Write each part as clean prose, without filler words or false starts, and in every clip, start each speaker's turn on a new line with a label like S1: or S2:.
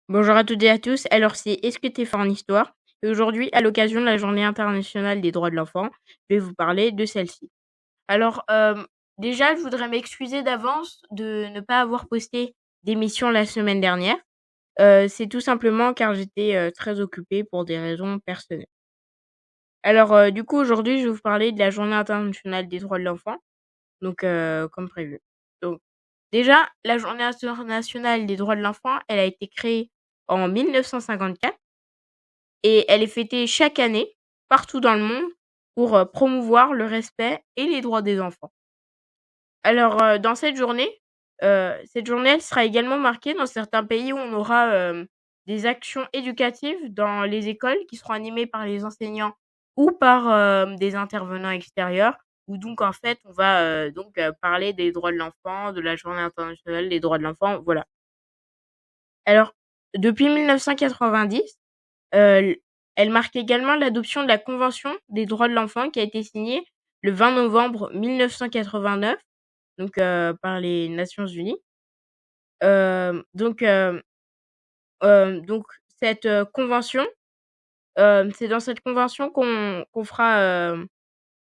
S1: Bonjour à toutes et à tous. Alors, c'est Est-ce que t'es fort en histoire? Et aujourd'hui, à l'occasion de la Journée internationale des droits de l'enfant, je vais vous parler de celle-ci. Alors, déjà, je voudrais m'excuser d'avance de ne pas avoir posté d'émission la semaine dernière. C'est tout simplement car j'étais très occupée pour des raisons personnelles. Alors, du coup, aujourd'hui, je vais vous parler de la Journée internationale des droits de l'enfant, donc comme prévu. Donc, déjà, la Journée internationale des droits de l'enfant, elle a été créée en 1954. Et elle est fêtée chaque année, partout dans le monde, pour, promouvoir le respect et les droits des enfants. Alors, dans cette journée, elle sera également marquée dans certains pays où on aura, des actions éducatives dans les écoles qui seront animées par les enseignants ou par, des intervenants extérieurs, où donc en fait, on va, parler des droits de l'enfant, de la Journée internationale des droits de l'enfant, voilà. Alors, depuis 1990, l elle marque également l'adoption de la Convention des droits de l'enfant qui a été signée le 20 novembre 1989, donc par les Nations unies. Donc donc cette, convention, c'est dans cette convention qu'on fera,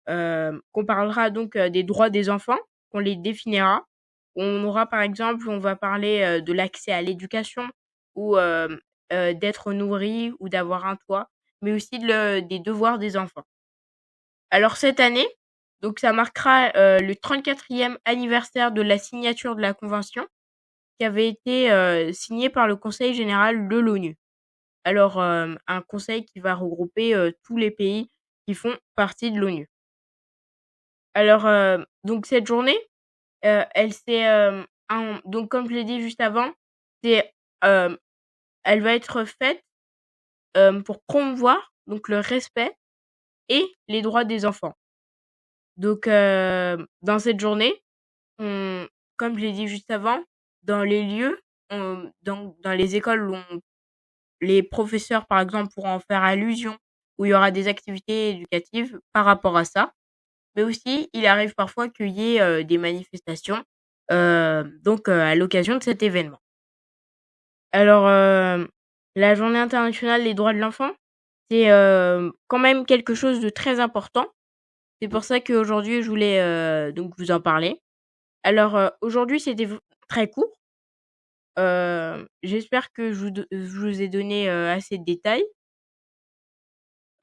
S1: qu'on parlera donc, des droits des enfants, qu'on les définira. On aura par exemple, on va parler, de l'accès à l'éducation ou, d'être nourri ou d'avoir un toit, mais aussi des devoirs des enfants. Alors cette année, donc ça marquera, le 34e anniversaire de la signature de la convention qui avait été, signée par le Conseil général de l'ONU. Alors, un conseil qui va regrouper, tous les pays qui font partie de l'ONU. Alors, donc cette journée, elle s'est, donc comme je l'ai dit juste avant, c'est, hem, elle va être faite, pour promouvoir donc le respect et les droits des enfants. Donc, dans cette journée, on comme je l'ai dit juste avant, dans les lieux, dans les écoles où les professeurs, par exemple, pourront en faire allusion, où il y aura des activités éducatives par rapport à ça. Mais aussi, il arrive parfois qu'il y ait, des manifestations, à l'occasion de cet événement. Alors, la Journée internationale des droits de l'enfant, c'est, quand même quelque chose de très important. C'est pour ça qu'aujourd'hui je voulais, donc vous en parler. Alors, aujourd'hui c'était très court. J'espère que je vous ai donné, assez de détails,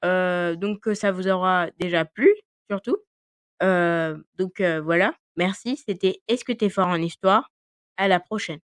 S1: donc que ça vous aura déjà plu, surtout. Voilà, merci, c'était Est-ce que t'es fort en histoire? À la prochaine.